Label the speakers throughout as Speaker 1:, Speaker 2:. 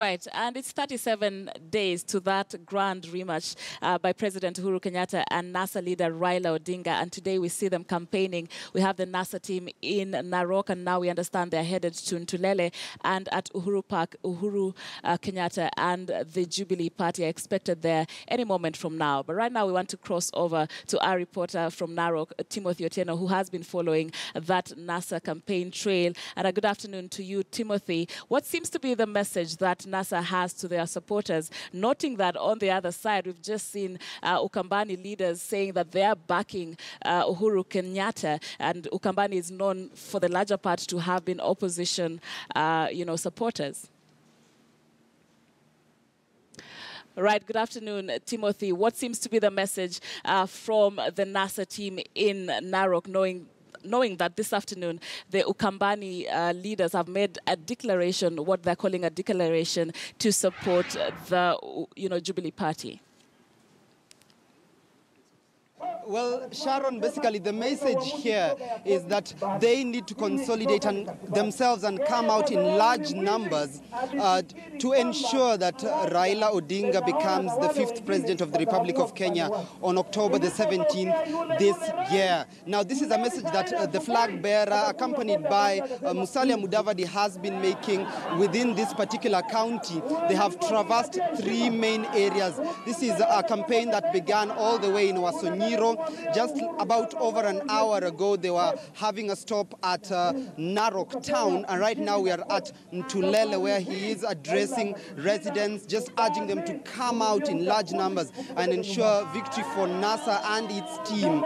Speaker 1: Right, and it's 37 days to that grand rematch by President Uhuru Kenyatta and NASA leader Raila Odinga. And today we see them campaigning. We have the NASA team in Narok, and now we understand they're headed to Ntulele. And at Uhuru Park, Uhuru Kenyatta and the Jubilee Party are expected there any moment from now. But right now we want to cross over to our reporter from Narok, Timothy Otieno, who has been following that NASA campaign trail. And a good afternoon to you, Timothy. What seems to be the message that NASA has to their supporters, noting that on the other side, we've just seen Ukambani leaders saying that they are backing Uhuru Kenyatta, and Ukambani is known for the larger part to have been opposition, supporters. Right, good afternoon, Timothy. What seems to be the message from the NASA team in Narok, knowing that this afternoon the Ukambani leaders have made a declaration, what they're calling a declaration, to support the Jubilee Party?
Speaker 2: Well, Sharon, basically the message here is that they need to consolidate themselves and come out in large numbers to ensure that Raila Odinga becomes the 5th president of the Republic of Kenya on October the 17th this year. Now, this is a message that the flag bearer, accompanied by Musalia Mudavadi, has been making within this particular county. They have traversed 3 main areas. This is a campaign that began all the way in Wasonyiro. Just about over an hour ago, they were having a stop at Narok Town, and right now we are at Ntulele, where he is addressing residents, just urging them to come out in large numbers and ensure victory for NASA and its team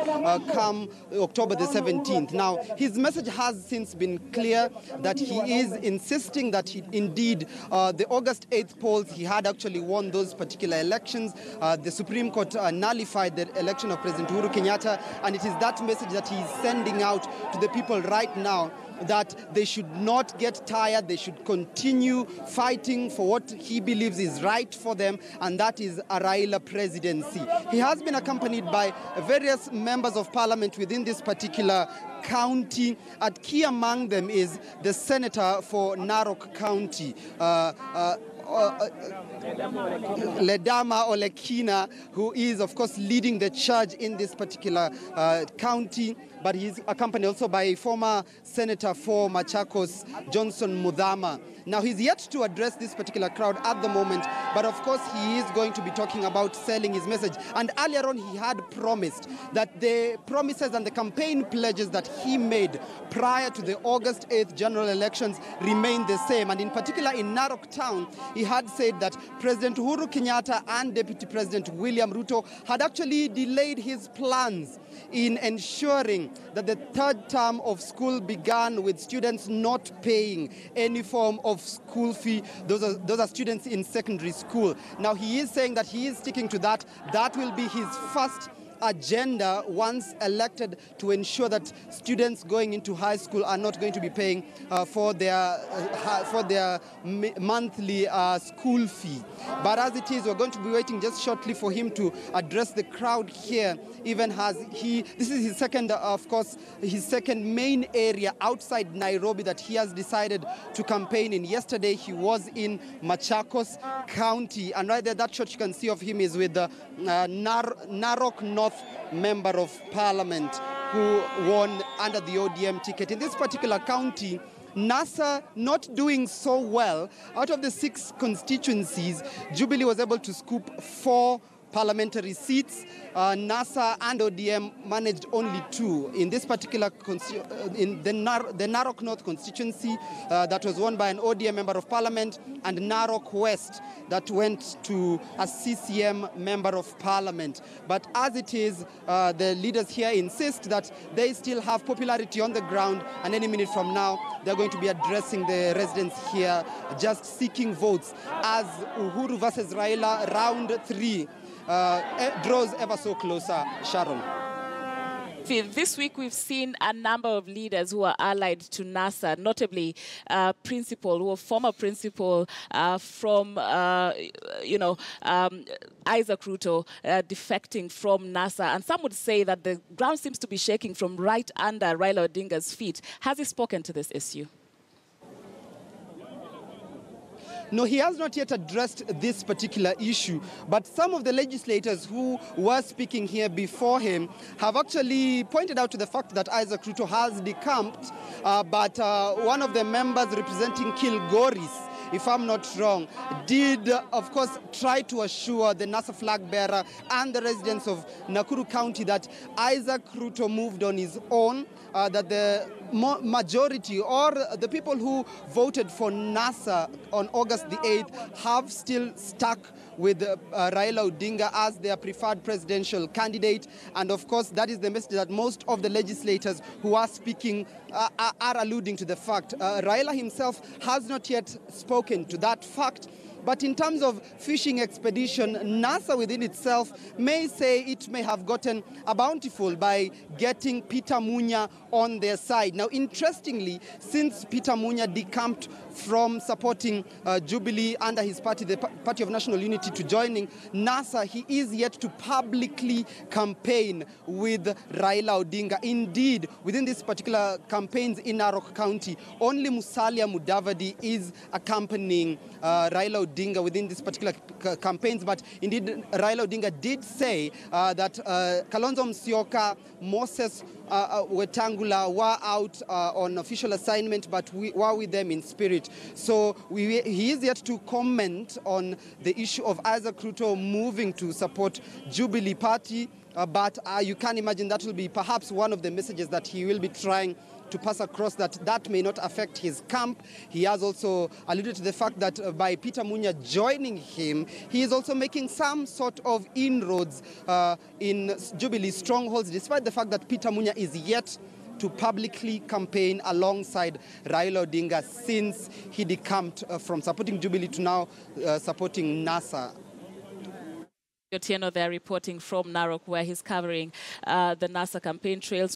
Speaker 2: come October the 17th. Now, his message has since been clear that he is insisting that indeed the August 8th polls, he had actually won those particular elections. The Supreme Court nullified the election of President Uhuru Kenyatta, and it is that message that he is sending out to the people right now, that they should not get tired, they should continue fighting for what he believes is right for them, and that is a Raila presidency. He has been accompanied by various members of parliament within this particular county, and key among them is the senator for Narok County, Ledama Olekina, who is, of course, leading the charge in this particular county, but he's accompanied also by a former senator for Machakos, Johnson Muthama. Now, he's yet to address this particular crowd at the moment, but of course he is going to be talking about selling his message. And earlier on, he had promised that the promises and the campaign pledges that he made prior to the August 8th general elections remain the same. And in particular in Narok Town, he had said that President Uhuru Kenyatta and Deputy President William Ruto had actually delayed his plans in ensuring that the 3rd term of school began with students not paying any form of school fee. Those are students in secondary school. Now, he is saying that he is sticking to that. That will be his first agenda once elected, to ensure that students going into high school are not going to be paying for their monthly school fee. But as it is, we're going to be waiting just shortly for him to address the crowd here, even as this is his second, of course, his second main area outside Nairobi that he has decided to campaign in. Yesterday, he was in Machakos County, and right there, that shot you can see of him is with the Narok North Member of Parliament, who won under the ODM ticket. In this particular county, NASA not doing so well. Out of the 6 constituencies, Jubilee was able to scoop 4 parliamentary seats. NASA and ODM managed only 2. In this particular, in the Narok North constituency, that was won by an ODM member of parliament, and Narok West, that went to a CCM member of parliament. But as it is, the leaders here insist that they still have popularity on the ground, and any minute from now, they're going to be addressing the residents here, just seeking votes, as Uhuru versus Raila round 3 draws ever so closer, Sharon.
Speaker 1: This week we've seen a number of leaders who are allied to NASA, notably former principal from Isaac Ruto defecting from NASA. And some would say that the ground seems to be shaking from right under Raila Odinga's feet. Has he spoken to this issue?
Speaker 2: No, he has not yet addressed this particular issue, but some of the legislators who were speaking here before him have actually pointed out to the fact that Isaac Ruto has decamped, but one of the members representing Kilgoris, if I'm not wrong, did, of course, try to assure the NASA flag bearer and the residents of Nakuru County that Isaac Ruto moved on his own, that the majority or the people who voted for NASA on August the 8th have still stuck with Raila Odinga as their preferred presidential candidate. And of course, that is the message that most of the legislators who are speaking are alluding to the fact. Raila himself has not yet spoken to that fact. But in terms of fishing expedition, NASA within itself may say it may have gotten a bountiful by getting Peter Munya on their side. Now, interestingly, since Peter Munya decamped from supporting Jubilee under his party, the Party of National Unity, to joining NASA, he is yet to publicly campaign with Raila Odinga. Indeed, within these particular campaigns in Narok County, only Musalia Mudavadi is accompanying Raila Odinga within these particular campaigns. But indeed, Raila Odinga did say that Kalonzo Musyoka, Moses Wetangula were out on official assignment, but we were with them in spirit. So he is yet to comment on the issue of Isaac Ruto moving to support Jubilee Party, but you can imagine that will be perhaps one of the messages that he will be trying to pass across, that may not affect his camp. He has also alluded to the fact that by Peter Munya joining him, he is also making some sort of inroads in Jubilee strongholds, despite the fact that Peter Munya is yet to publicly campaign alongside Raila Odinga since he decamped from supporting Jubilee to now supporting NASA.
Speaker 1: Otieno there reporting from Narok, where he's covering the NASA campaign trails.